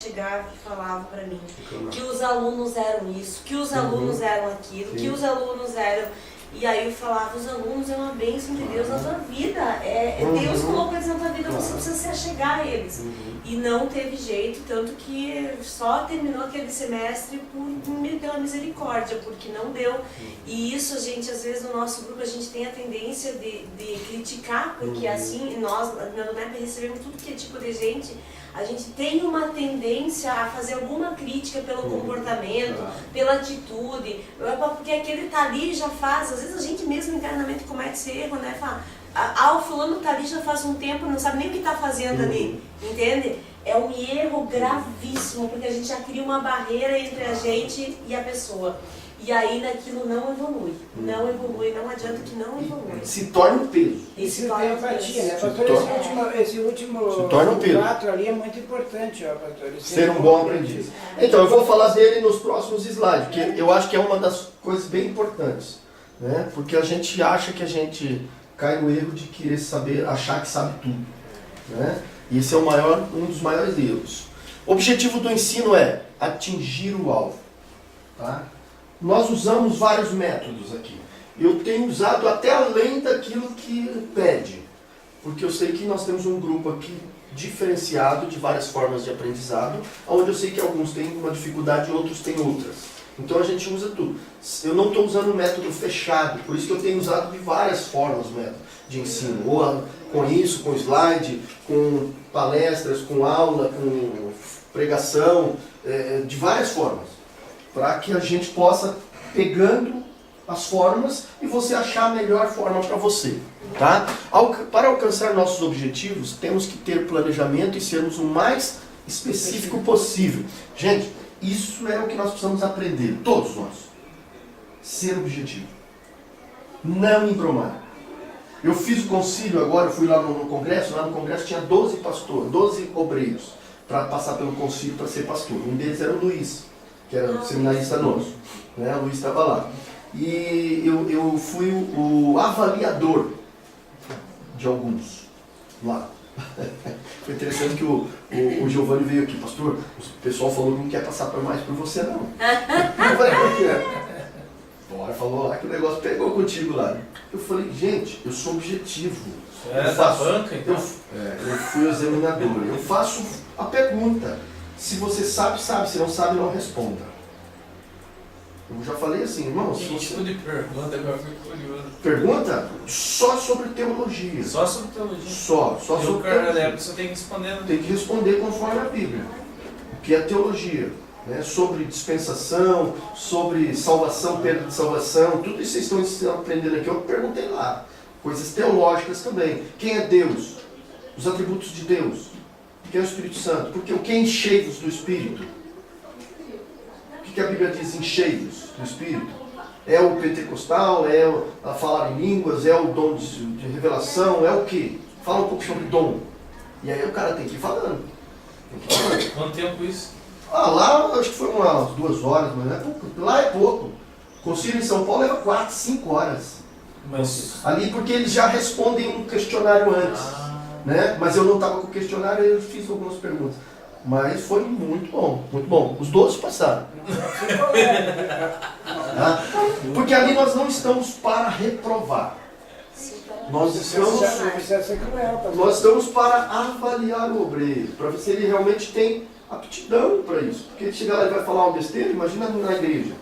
chegava e falava para mim que os alunos eram isso, que os alunos eram aquilo, que os alunos eram... E aí eu falava, os alunos é uma bênção de Deus na tua vida, Deus colocou eles na tua vida, você precisa se achegar a eles. E não teve jeito, tanto que só terminou aquele semestre pela misericórdia, porque não deu. E isso, a gente, às vezes no nosso grupo, a gente tem a tendência de criticar, porque assim, nós na UNEP recebemos tudo que é tipo de gente, a gente tem uma tendência a fazer alguma crítica pelo comportamento, pela atitude, porque aquele tá ali já faz, às vezes a gente mesmo internamente comete esse erro, né? Fala, o fulano tá ali já faz um tempo, não sabe nem o que tá fazendo ali, entende? É um erro gravíssimo, porque a gente já cria uma barreira entre a gente e a pessoa. E aí naquilo não evolui, não adianta que não evolui. Se torna um peso. E se torna empatia, né, pastor? Esse último 4 ali é muito importante, ó, pastor. Ser um bom aprendiz. Então, eu vou falar dele nos próximos slides, porque eu acho que é uma das coisas bem importantes, né? Porque a gente acha que a gente cai no erro de querer saber, achar que sabe tudo, né? E esse é um dos maiores erros. O objetivo do ensino é atingir o alvo, tá? Nós usamos vários métodos aqui. Eu tenho usado até além daquilo que pede, porque eu sei que nós temos um grupo aqui diferenciado de várias formas de aprendizado, onde eu sei que alguns têm uma dificuldade e outros têm outras. Então a gente usa tudo. Eu não estou usando um método fechado, por isso que eu tenho usado de várias formas o método de ensino, ou com isso, com slide, com palestras, com aula, com pregação, de várias formas, para que a gente possa pegando as formas e você achar a melhor forma para você, tá? Para alcançar nossos objetivos, temos que ter planejamento e sermos o mais específico possível. Gente, isso é o que nós precisamos aprender, todos nós. Ser objetivo. Não embromar. Eu fiz o concílio agora, eu fui lá no congresso, tinha 12 pastores, 12 obreiros, para passar pelo concílio para ser pastor. Um deles era o Luiz, que era seminarista nosso, né? O Luiz estava lá. E eu fui o avaliador de alguns lá. Foi interessante que o Giovanni veio aqui, pastor, o pessoal falou que não quer passar mais por você não. Eu falei, por quê? Bora, falou lá que o negócio pegou contigo lá. Eu falei, gente, eu sou objetivo. Eu faço, da banca, então? Eu fui o examinador. Eu faço a pergunta. Se você sabe, sabe. Se não sabe, não responda. Eu já falei assim, irmão. Que tipo de pergunta? Agora fico curioso. Pergunta só sobre teologia. Só sobre teologia? Só sobre teologia. Você tem que responder. Né? Tem que responder conforme a Bíblia. O que é teologia? Né? Sobre dispensação, sobre salvação, perda de salvação. Tudo isso vocês estão aprendendo aqui. Eu perguntei lá. Coisas teológicas também. Quem é Deus? Os atributos de Deus. Quem é o Espírito Santo? Porque o que é enchei-vos do Espírito? O que a Bíblia diz enchei-vos do Espírito? É o pentecostal? É a falar em línguas? É o dom de revelação? É o quê? Fala um pouco sobre dom. E aí o cara tem que ir falando. Quanto tempo isso? Lá acho que foi umas 2 horas, mas é pouco. Lá é pouco. O concílio em São Paulo leva 4, 5 horas. Mas... Ali porque eles já respondem um questionário antes. Né? Mas eu não estava com o questionário, eu fiz algumas perguntas. Mas foi muito bom, muito bom. Os 12 passaram. Tá? Porque ali nós não estamos para reprovar. Nós estamos para avaliar o obreiro, para ver se ele realmente tem aptidão para isso. Porque ele chega lá e vai falar uma besteira, imagina na igreja.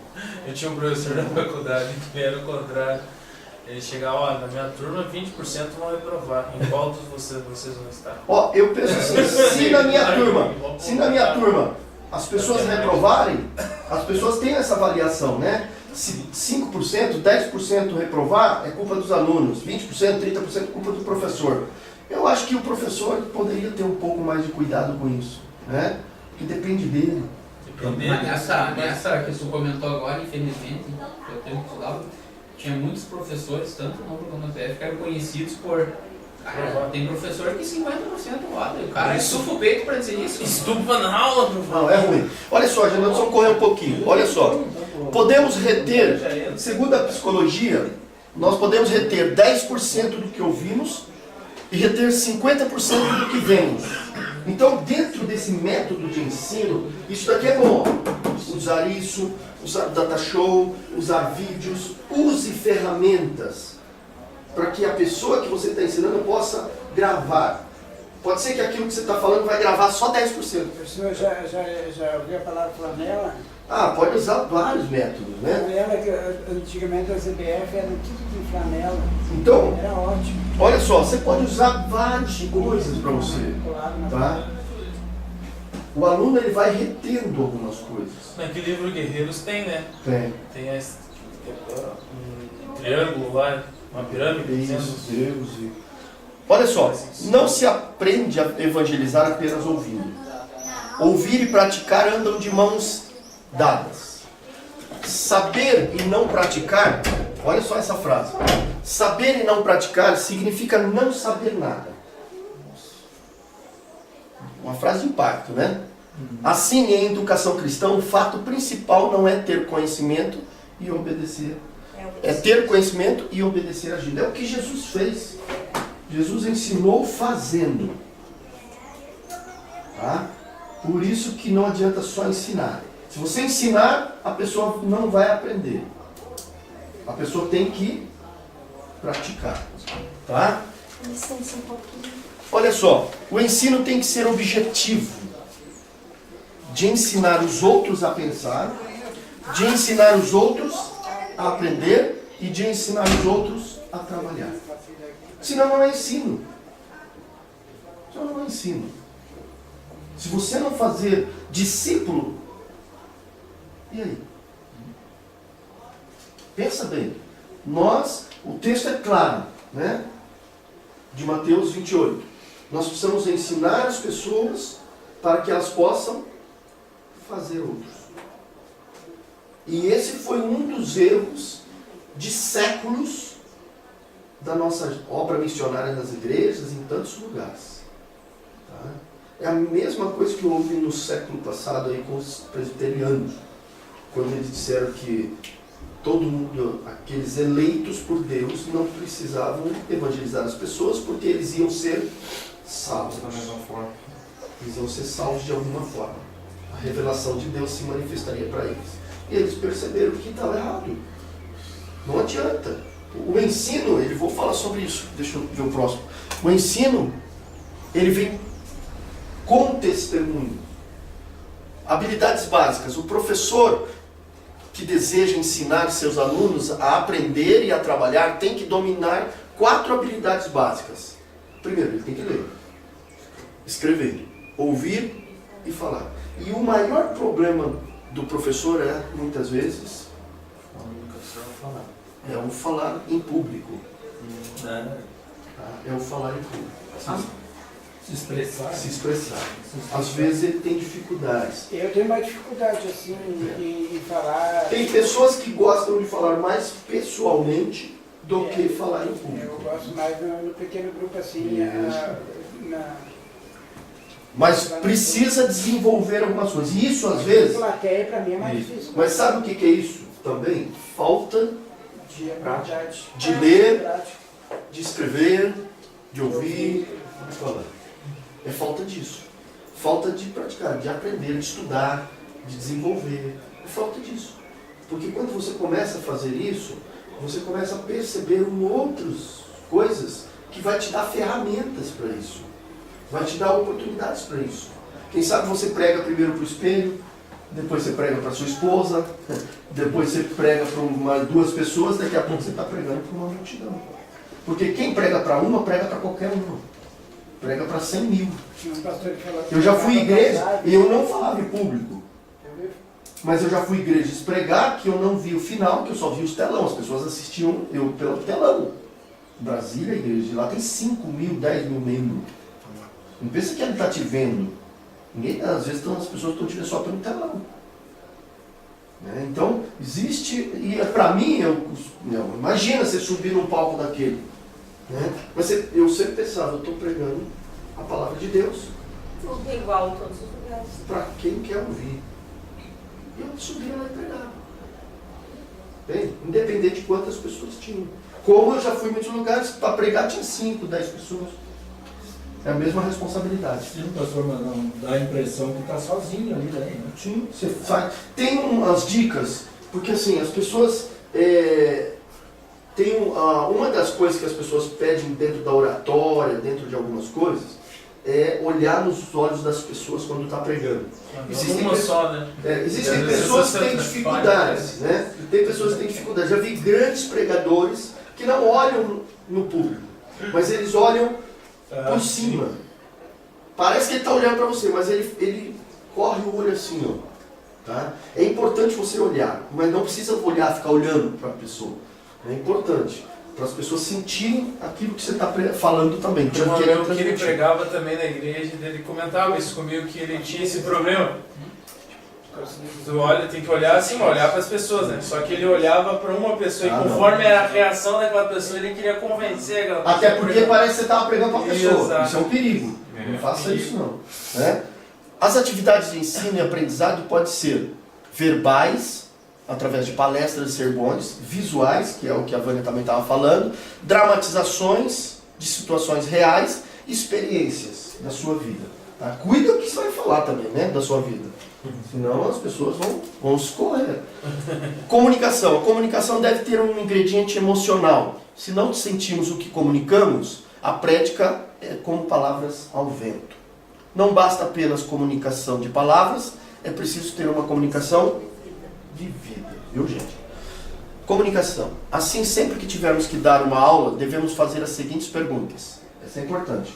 Eu tinha um professor na faculdade que era o contrário. Ele chegava, olha, na minha turma 20% vão reprovar. Em qual dos vocês vão estar? Ó, eu penso assim, se na minha turma as pessoas reprovarem, as pessoas têm essa avaliação, né? Se 5%, 10% reprovar, é culpa dos alunos, 20%, 30% é culpa do professor. Eu acho que o professor poderia ter um pouco mais de cuidado com isso, né? Porque depende dele. Mas nessa que você comentou agora, infelizmente, eu tenho que estudar, tinha muitos professores, tanto no quanto no PF, que eram conhecidos por... Cara, tem professor que 50% roda, o cara estufa o peito para dizer isso. Estufa na aula, professor. Não, é ruim. Olha só, gente, nós vamos correr um pouquinho. Olha só. Podemos reter, segundo a psicologia, nós podemos reter 10% do que ouvimos e reter 50% do que vemos. Então, dentro desse método de ensino, isso daqui é bom. Usar isso, usar data show, usar vídeos, use ferramentas para que a pessoa que você está ensinando possa gravar. Pode ser que aquilo que você está falando vai gravar só 10%. O senhor já ouviu a palavra flanela? Ah, pode usar vários métodos, né? Flanela, que antigamente as EBF eram tudo de flanela. Então, Era ótimo. olha só, você pode usar várias coisas para você, tá? O aluno ele vai retendo algumas coisas. Naquele livro Guerreiros tem, né? Tem. Tem um triângulo lá, uma pirâmide. Isso. Olha só, não se aprende a evangelizar apenas ouvindo. Ouvir e praticar andam de mãos dadas. Saber e não praticar, olha só essa frase. Saber e não praticar significa não saber nada. Uma frase de impacto, né? Assim, em educação cristã, o fato principal não é ter conhecimento e obedecer. É ter conhecimento e obedecer agindo. É o que Jesus fez. Jesus ensinou fazendo. Tá? Por isso que não adianta só ensinar. Se você ensinar, a pessoa não vai aprender. A pessoa tem que praticar. Tá? Licença um pouquinho. Olha só, o ensino tem que ser objetivo. De ensinar os outros a pensar, de ensinar os outros a aprender e de ensinar os outros a trabalhar. Senão não é ensino. Senão não é ensino. Se você não fazer discípulo, e aí? Pensa bem. O texto é claro, né? De Mateus 28. Nós precisamos ensinar as pessoas para que elas possam fazer outros. E esse foi um dos erros de séculos da nossa obra missionária nas igrejas, em tantos lugares. Tá? É a mesma coisa que houve no século passado aí com os presbiterianos, quando eles disseram que todo mundo, aqueles eleitos por Deus, não precisavam evangelizar as pessoas porque eles iam ser salvos. Da mesma forma. Eles iam ser salvos de alguma forma. A revelação de Deus se manifestaria para eles. E eles perceberam que estava errado. Não adianta. O ensino, vou falar sobre isso. Deixa eu ver o próximo. O ensino, ele vem com testemunho. Habilidades básicas. O professor que deseja ensinar seus alunos a aprender e a trabalhar tem que dominar 4 habilidades básicas. Primeiro, ele tem que ler, escrever, ouvir e falar. E o maior problema do professor é, muitas vezes, é o falar em público. É o falar em público. Se expressar. Às vezes ele tem dificuldades. Eu tenho uma dificuldade assim em falar. Tem pessoas que gostam de falar mais pessoalmente do que falar em público. Eu gosto mais no pequeno grupo assim. Mas precisa desenvolver algumas coisas. E isso às vezes. Plateia para mim é mais difícil. Mas sabe o que é isso também? Falta de ler, de escrever, de ouvir, de falar. É falta disso. Falta de praticar, de aprender, de estudar, de desenvolver. É falta disso. Porque quando você começa a fazer isso, você começa a perceber outras coisas que vai te dar ferramentas para isso. Vai te dar oportunidades para isso. Quem sabe você prega primeiro para o espelho, depois você prega para sua esposa, depois você prega para 2 pessoas, daqui a pouco você está pregando para uma multidão. Porque quem prega para uma, prega para qualquer uma. Prega para 100 mil. Eu já fui igreja e eu não falava em público. Mas eu já fui igreja pregar que eu não vi o final, que eu só vi os telão. As pessoas assistiam eu pelo telão. Brasília, a igreja de lá tem 5 mil, 10 mil membros. Não pensa que ele está te vendo. Ninguém, às vezes as pessoas estão te vendo só pelo telão. Então, existe, e para mim, imagina você subir num palco daquele. Mas eu sempre pensava, eu estou pregando a palavra de Deus. Tudo é igual em todos os lugares. Para quem quer ouvir. E eu subia lá e pregava. Bem, independente de quantas pessoas tinham. Como eu já fui em muitos lugares, para pregar tinha 5, 10 pessoas. É a mesma responsabilidade. Sim, pastor, mas não dá a impressão que está sozinho ali, né? Sim, você faz. Tem umas dicas, porque assim, as pessoas. Tem uma das coisas que as pessoas pedem dentro da oratória, dentro de algumas coisas, é olhar nos olhos das pessoas quando está pregando. Uma só, né? Existem pessoas que têm dificuldades, né? Tem pessoas que têm dificuldades. Já vi grandes pregadores que não olham no público, mas eles olham por cima. Parece que ele está olhando para você, mas ele corre o olho assim, ó. Tá? É importante você olhar, mas não precisa olhar, ficar olhando para a pessoa. É importante para as pessoas sentirem aquilo que você está falando também. Tinha um amigo que ele pregava também na igreja, ele comentava isso comigo, que ele tinha esse problema. Tu olha, tem que olhar assim, olhar para as pessoas, né? Só que ele olhava para uma pessoa e conforme era a reação daquela pessoa, ele queria convencer aquela pessoa. Até porque parece que você estava pregando para a pessoa. Exato. Isso é um perigo. Não faça isso não. Né? As atividades de ensino e aprendizado podem ser verbais, através de palestras e sermões, visuais, que é o que a Vânia também estava falando, dramatizações de situações reais, experiências da sua vida. Tá? Cuida o que você vai falar também, né, da sua vida. Senão as pessoas vão escorrer. Comunicação. A comunicação deve ter um ingrediente emocional. Se não sentimos o que comunicamos, a prédica é como palavras ao vento. Não basta apenas comunicação de palavras, é preciso ter uma comunicação de vida, viu, gente? Comunicação. Assim, sempre que tivermos que dar uma aula, devemos fazer as seguintes perguntas. Essa é importante.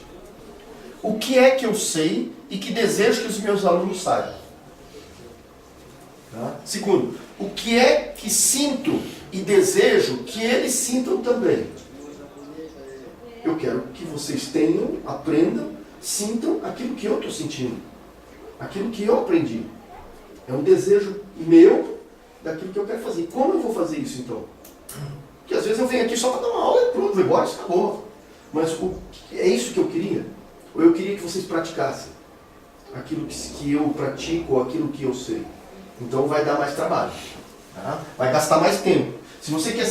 O que é que eu sei e que desejo que os meus alunos saibam? Tá? Segundo, o que é que sinto e desejo que eles sintam também? Eu quero que vocês tenham, aprendam, sintam aquilo que eu estou sentindo. Aquilo que eu aprendi. É um desejo meu daquilo que eu quero fazer. Como eu vou fazer isso então? Porque às vezes eu venho aqui só para dar uma aula e pronto, vou embora, acabou. Mas é isso que eu queria? Ou eu queria que vocês praticassem aquilo que eu pratico ou aquilo que eu sei? Então vai dar mais trabalho. Tá? Vai gastar mais tempo. Se você quer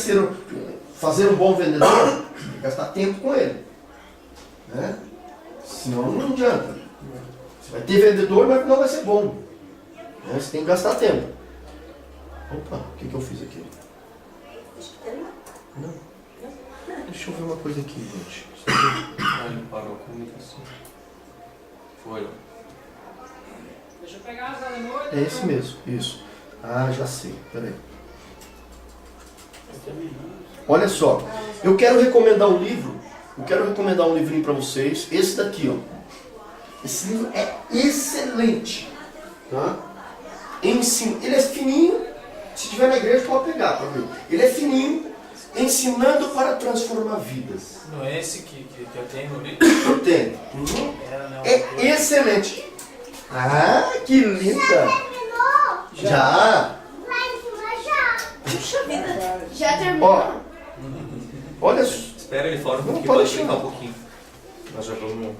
fazer um bom vendedor, tem que gastar tempo com ele. Né? Senão não adianta. Você vai ter vendedor, mas não vai ser bom. Né? Você tem que gastar tempo. Opa, o que eu fiz aqui? Não. Deixa eu ver uma coisa aqui, gente. Ele parou a comunicação. Foi. Deixa eu pegar as alemães. É esse mesmo, isso. Ah, já sei. Peraí. Olha só, eu quero recomendar um livro. Eu quero recomendar um livrinho para vocês. Esse daqui, ó. Esse livro é excelente. Tá? Ele é fininho. Se tiver na igreja, pode pegar para ver. Ele é fininho, ensinando para transformar vidas. Não é esse que eu tenho no livro? Eu tenho. É excelente. Ah, que linda! Já! Puxa vida! Já terminou? Ó, olha só. Espera ele fora, Não, porque pode pode deixar. brincar um pouquinho. Nós já vamos.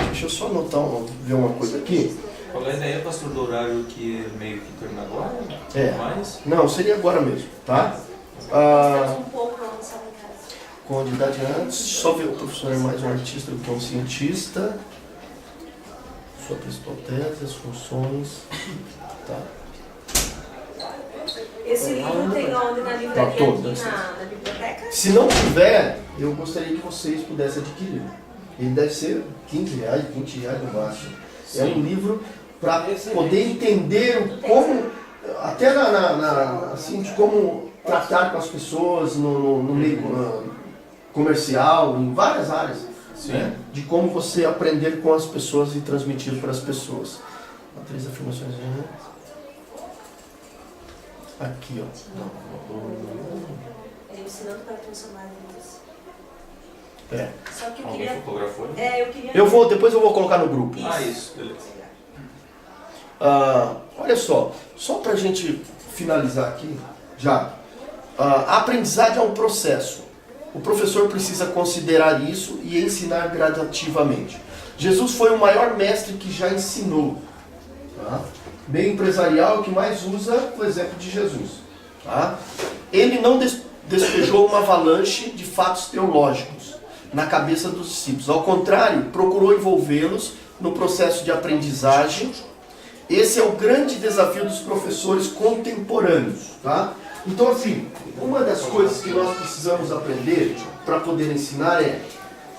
Deixa eu só anotar, ver uma coisa aqui. Qual é a ideia, pastor, do horário que meio que termina agora? É. Mais? Não, seria agora mesmo, tá? Um pouco pra lançar em casa. Quantidade antes, só ver o professor é mais um artista do que um cientista. Sua principal tese, as funções. Tá. Esse livro tem onde na livraria Tá todo, aqui né? na biblioteca? Se não tiver, eu gostaria que vocês pudessem adquirir. Ele deve ser R$15, R$20 no máximo. É um livro para poder entender como, até assim, de como tratar com as pessoas no meio comercial, em várias áreas. Né? De como você aprender com as pessoas e transmitir para as pessoas. Matriz de afirmações. Aqui, ó. Ele ensinando para transformar vidas. É. Só que eu Alguém queria. fotografou? Depois eu vou colocar no grupo. Isso, beleza. Olha só para a gente finalizar aqui, já. A aprendizagem é um processo. O professor precisa considerar isso e ensinar gradativamente. Jesus foi o maior mestre que já ensinou. Tá? Meio empresarial, o que mais usa o exemplo de Jesus. Tá? Ele não despejou uma avalanche de fatos teológicos. na cabeça dos discípulos. Ao contrário, procurou envolvê-los no processo de aprendizagem. Esse é o grande desafio dos professores contemporâneos, tá? Então, assim, uma das coisas que nós precisamos aprender para poder ensinar é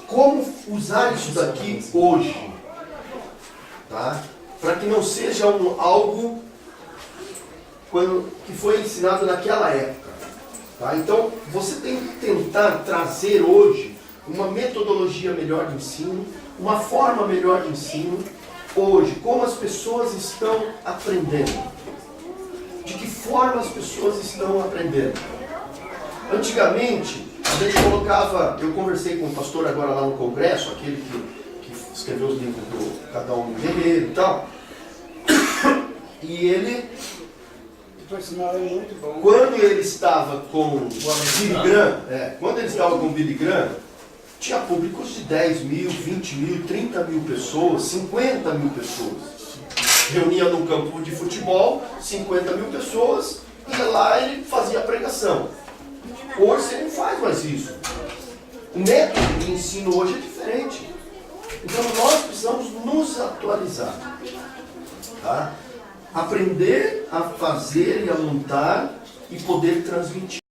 como usar isso daqui hoje, tá? Para que não seja algo que foi ensinado naquela época, tá? Então, você tem que tentar trazer hoje uma metodologia melhor de ensino, uma forma melhor de ensino, hoje, como as pessoas estão aprendendo. De que forma as pessoas estão aprendendo. Antigamente, a gente colocava, eu conversei com o pastor agora lá no congresso, aquele que escreveu os livros do Cada Um Guerreiro e tal, e ele, quando ele estava com o Billy Graham, tinha públicos de 10 mil, 20 mil, 30 mil pessoas, 50 mil pessoas. Reunia num campo de futebol, 50 mil pessoas, ia lá e ele fazia a pregação. Hoje você não faz mais isso. O método de ensino hoje é diferente. Então nós precisamos nos atualizar. Tá? Aprender a fazer e a montar e poder transmitir.